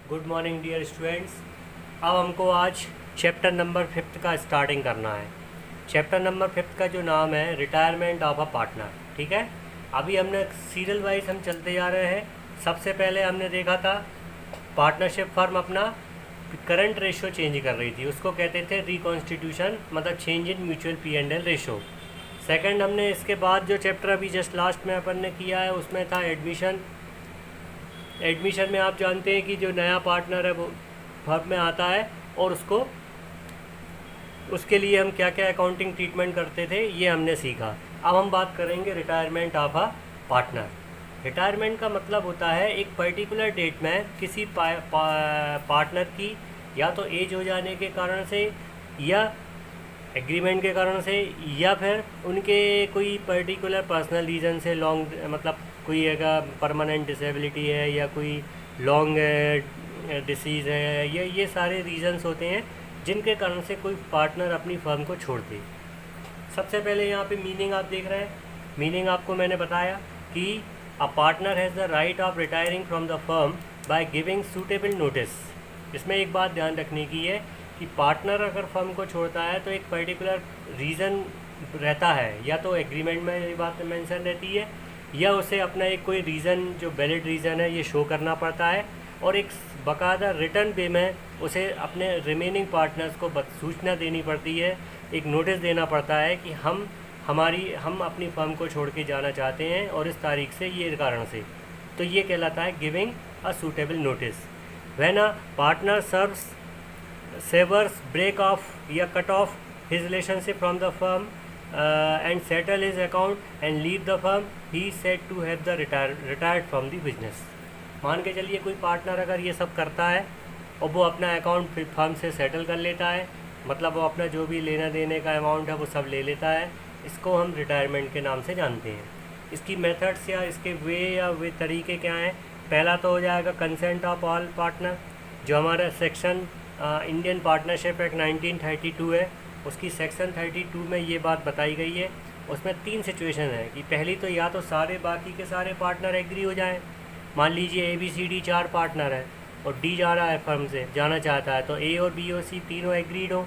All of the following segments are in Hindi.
Good morning dear students. अब हमको आज चैप्टर नंबर 5 का स्टार्टिंग करना है। चैप्टर नंबर 5 का जो नाम है रिटायरमेंट ऑफ अ पार्टनर। ठीक है, अभी हमने सीरियल वाइज हम चलते जा रहे हैं। सबसे पहले हमने देखा था पार्टनरशिप फर्म अपना करंट रेशो चेंज कर रही थी, उसको कहते थे रिकॉन्स्टिट्यूशन, मतलब change in mutual P&L ratio. Second हमने इसके बाद जो चैप्टर अभी जस्ट लास्ट में अपन ने किया है उसमें था एडमिशन। एडमिशन में आप जानते हैं कि जो नया पार्टनर है वो फर्म में आता है और उसके लिए हम क्या क्या अकाउंटिंग ट्रीटमेंट करते थे ये हमने सीखा। अब हम बात करेंगे retirement of a partner. Retirement का मतलब होता है एक पर्टिकुलर डेट में किसी पार्टनर की या तो एज हो जाने के कारण से या एग्रीमेंट के कारण से या फिर उनके कोई पर्टिकुलर पर्सनल रीज़न से लॉन्ग, मतलब कोई अगर परमानेंट डिसेबिलिटी है या कोई लॉन्ग डिसीज़ है, ये सारे रीज़न्स होते हैं जिनके कारण से कोई पार्टनर अपनी फर्म को छोड़ दे। सबसे पहले यहाँ पे मीनिंग आप देख रहे हैं। मीनिंग आपको मैंने बताया कि a partner has the right of retiring from the firm by giving suitable notice. इसमें एक बात ध्यान रखने की है कि पार्टनर अगर फर्म को छोड़ता है तो एक पर्टिकुलर रीज़न रहता है, या तो एग्रीमेंट में ये बात मेंशन रहती है या उसे अपना एक कोई रीज़न जो वैलिड रीज़न है ये शो करना पड़ता है, और एक बाकायदा रिटर्न पे में उसे अपने रिमेनिंग पार्टनर्स को सूचना देनी पड़ती है, एक नोटिस देना पड़ता है कि हम अपनी फर्म को छोड़ के जाना चाहते हैं और इस तारीख से ये कारण से। तो ये कहलाता है giving a suitable notice. When a partner severs break off या cut off his relationship from the firm and settle his account and leave the firm, he is said to have the retired from the business। मान के चलिए कोई पार्टनर अगर ये सब करता है और वो अपना अकाउंट फर्म से सेटल कर लेता है, मतलब वो अपना जो भी लेना देने का अमाउंट है वो सब ले लेता है, इसको हम रिटायरमेंट के नाम से जानते हैं। इसकी मेथड्स या इसके वे तरीके क्या हैं। पहला तो हो जाएगा कंसेंट ऑफ ऑल पार्टनर, जो हमारा सेक्शन इंडियन पार्टनरशिप एक्ट 1932 है, उसकी सेक्शन 32 में ये बात बताई गई है। उसमें 3 सिचुएशन है कि पहली तो या तो बाकी के सारे पार्टनर एग्री हो जाएं। मान लीजिए ABCD 4 पार्टनर है और D जा रहा है फर्म से, जाना चाहता है, तो A और B और C तीनों एग्रीड हो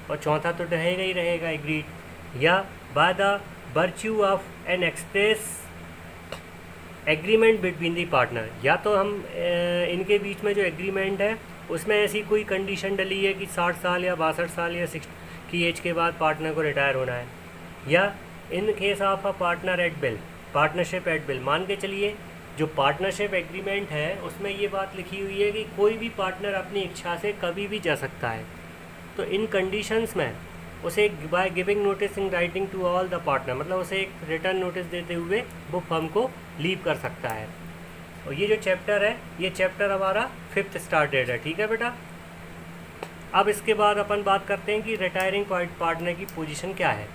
और चौथा तो रहेगा ही रहेगा एग्रीड। या by the virtue of N express agreement between the partner, या तो हम इनके बीच में जो एग्रीमेंट है उसमें ऐसी कोई कंडीशन डली है कि 60 साल या 62 साल या 60 की एज के बाद पार्टनर को रिटायर होना है। या in case of a partner eight bill, partnership at bill, मान के चलिए जो पार्टनरशिप एग्रीमेंट है उसमें ये बात लिखी हुई है कि कोई भी पार्टनर अपनी इच्छा से कभी भी जा सकता है। तो इन कंडीशंस में उसे by giving notice in writing to all the partner, मतलब उसे एक रिटर्न नोटिस देते हुए वो फर्म को लीव कर सकता है। और ये जो चैप्टर है ये चैप्टर हमारा 5th स्टार्टेड है। ठीक है बेटा। अब इसके बाद अपन बात करते हैं कि रिटायरिंग पार्टनर की पोजीशन क्या है।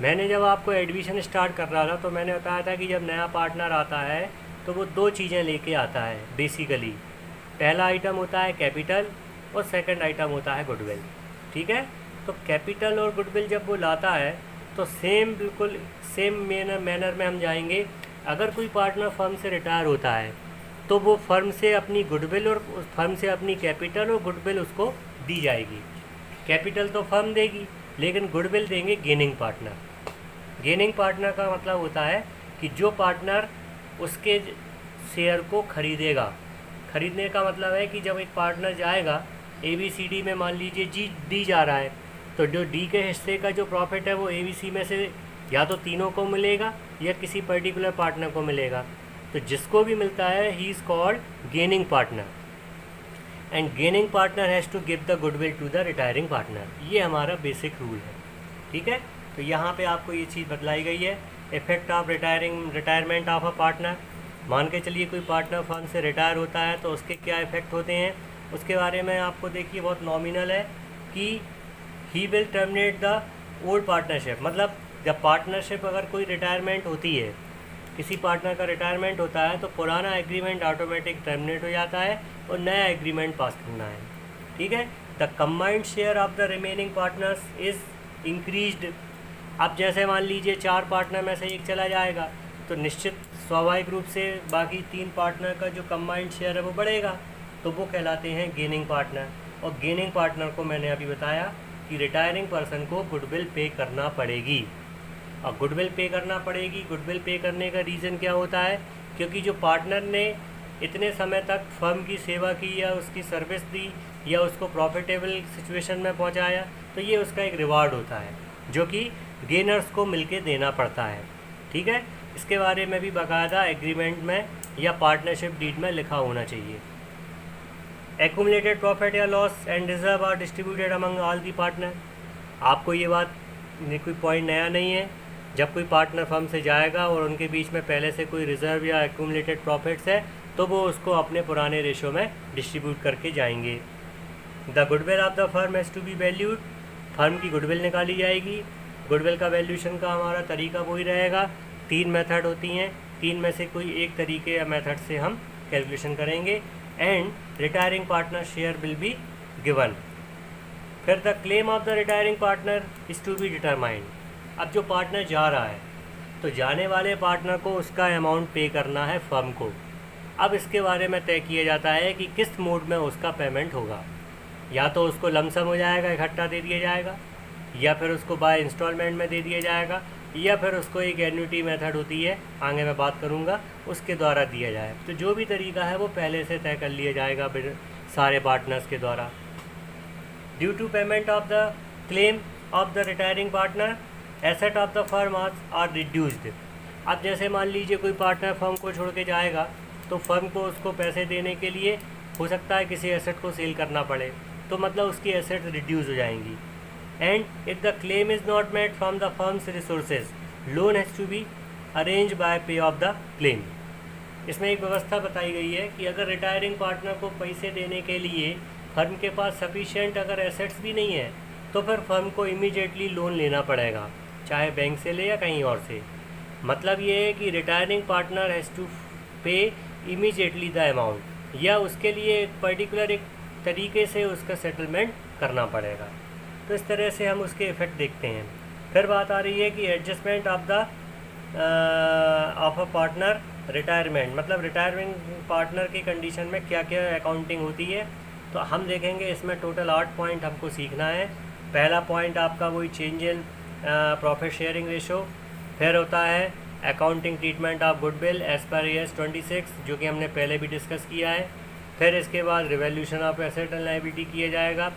मैंने जब आपको एडमिशन स्टार्ट कर रहा था तो मैंने बताया था कि जब नया पार्टनर आता है तो वो 2 चीज़ें लेके आता है बेसिकली। पहला आइटम होता है कैपिटल और सेकंड आइटम होता है गुडविल। ठीक है, तो कैपिटल और गुडविल जब वो लाता है तो बिल्कुल सेम मैनर में हम जाएंगे। अगर कोई पार्टनर फर्म से रिटायर होता है तो वो फर्म से अपनी गुडविल और फर्म से अपनी कैपिटल और गुडविल उसको दी जाएगी। कैपिटल तो फर्म देगी लेकिन गुडविल देंगे गेनिंग पार्टनर। गेनिंग पार्टनर का मतलब होता है कि जो पार्टनर उसके शेयर को खरीदेगा। खरीदने का मतलब है कि जब एक पार्टनर जाएगा ABCD में, मान लीजिए D जा रहा है, तो जो D के हिस्से का जो प्रॉफिट है वो ABC में से या तो तीनों को मिलेगा या किसी पर्टिकुलर पार्टनर को मिलेगा। तो जिसको भी मिलता है he is called gaining partner, and gaining partner has to give the goodwill to the retiring partner. ये हमारा बेसिक रूल है। ठीक है, तो यहाँ पे आपको ये चीज़ बतलाई गई है। Effect of retirement of a partner, मान के चलिए कोई पार्टनर फर्म से रिटायर होता है तो उसके क्या इफ़ेक्ट होते हैं उसके बारे में आपको देखिए बहुत नॉमिनल है कि he will terminate the old partnership, मतलब जब पार्टनरशिप अगर कोई रिटायरमेंट होती है, किसी पार्टनर का रिटायरमेंट होता है तो पुराना एग्रीमेंट ऑटोमेटिक टर्मिनेट हो जाता है और नया एग्रीमेंट पास करना है। ठीक है, the combined share of the remaining partners is increased. अब जैसे मान लीजिए 4 पार्टनर में से एक चला जाएगा तो निश्चित स्वाभाविक रूप से बाकी 3 पार्टनर का जो कंबाइंड शेयर है वो बढ़ेगा। तो वो कहलाते हैं गेनिंग पार्टनर। और गेनिंग पार्टनर को मैंने अभी बताया कि रिटायरिंग पर्सन को गुडविल पे करना पड़ेगी। और गुडविल पे करना पड़ेगी, गुडविल पे करने का रीज़न क्या होता है? क्योंकि जो पार्टनर ने इतने समय तक फर्म की सेवा की या उसकी सर्विस दी या उसको प्रॉफिटेबल सिचुएशन में पहुंचाया, तो ये उसका एक रिवार्ड होता है जो कि गेनर्स को मिलके देना पड़ता है। ठीक है, इसके बारे में भी बाकायदा एग्रीमेंट में या पार्टनरशिप डीड में लिखा होना चाहिए। एक्यूमुलेटेड प्रॉफिट या loss and reserve are distributed among all the partner. आपको ये बात कोई पॉइंट नया नहीं है। जब कोई पार्टनर फर्म से जाएगा और उनके बीच में पहले से कोई रिजर्व या एक्यूमुलेटेड प्रॉफिट्स है, तो वो उसको अपने पुराने रेशो में डिस्ट्रीब्यूट करके जाएंगे। The goodwill of the firm has to be valued. Firm की गुडविल निकाली जाएगी। गुडविल का वैल्यूशन का हमारा तरीका वही रहेगा। 3 मेथड होती हैं, 3 में से कोई एक तरीके या मेथड से हम कैलकुलेशन करेंगे। And retiring partner share will be given. फिर the claim of the retiring partner is to be determined. अब जो पार्टनर जा रहा है, तो जाने वाले पार्टनर को उसका अमाउंट पे करना है फर्म को। अब इसके बारे में तय किया जाता है कि किस मोड में उसका पेमेंट होगा। या तो उसको लमसम हो जाएगा, इकट्ठा दे दिया जाएगा, या फिर उसको बाय इंस्टॉलमेंट में दे दिया जाएगा, या फिर उसको एक एन्युटी मेथड होती है, आगे मैं बात करूँगा, उसके द्वारा दिया जाए। तो जो भी तरीका है वो पहले से तय कर लिया जाएगा सारे पार्टनर्स के द्वारा। Due to payment of the claim of the retiring partner, asset of the firm are reduced. अब जैसे मान लीजिए कोई पार्टनर फर्म को छोड़ के जाएगा, तो फर्म को उसको पैसे देने के लिए हो सकता है किसी एसेट को सेल करना पड़े, तो मतलब उसकी एसेट रिड्यूस हो जाएंगी। And if the claim is not made from the firm's resources, loan has to be arrange by pay off the claim. इसमें एक व्यवस्था बताई गई है कि अगर रिटायरिंग पार्टनर को पैसे देने के लिए फर्म के पास सफिशिएंट अगर एसेट्स भी नहीं है, तो फिर फर्म को इमीडिएटली लोन लेना पड़ेगा, चाहे बैंक से ले या कहीं और से। मतलब ये है कि रिटायरिंग पार्टनर हैज़ टू पे इमीडिएटली द अमाउंट, या उसके लिए एक पर्टिकुलर एक तरीके से उसका सेटलमेंट करना पड़ेगा। तो इस तरह से हम उसके इफ़ेक्ट देखते हैं। फिर बात आ रही है कि adjustment of the of a partner retirement, मतलब रिटायरमेंट पार्टनर की कंडीशन में क्या क्या अकाउंटिंग होती है। तो हम देखेंगे इसमें टोटल 8 पॉइंट हमको सीखना है। पहला पॉइंट आपका वही change in profit sharing ratio. फिर होता है accounting treatment of goodwill as per AS 26, जो कि हमने पहले भी डिस्कस किया है। फिर इसके बाद revaluation of asset and liability किया जाएगा।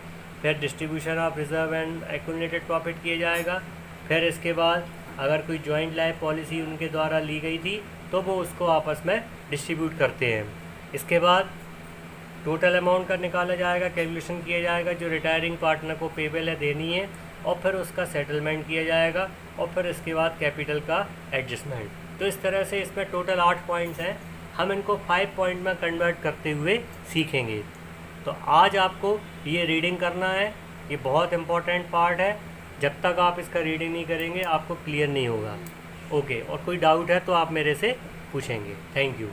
फिर distribution of reserve and accumulated profit किया जाएगा। फिर इसके बाद अगर कोई जॉइंट लाइफ पॉलिसी उनके द्वारा ली गई थी, तो वो उसको आपस में डिस्ट्रीब्यूट करते हैं। इसके बाद टोटल अमाउंट का निकाला जाएगा, कैलकुलेशन किया जाएगा जो रिटायरिंग पार्टनर को पेबल है देनी है, और फिर उसका सेटलमेंट किया जाएगा, और फिर इसके बाद कैपिटल का एडजस्टमेंट। तो इस तरह से इसमें टोटल 8 पॉइंट्स हैं। हम इनको 5 पॉइंट में कन्वर्ट करते हुए सीखेंगे। तो आज आपको ये रीडिंग करना है, ये बहुत इम्पॉर्टेंट पार्ट है। जब तक आप इसका रीडिंग नहीं करेंगे आपको क्लियर नहीं होगा। ओके, और कोई डाउट है तो आप मेरे से पूछेंगे। Thank you.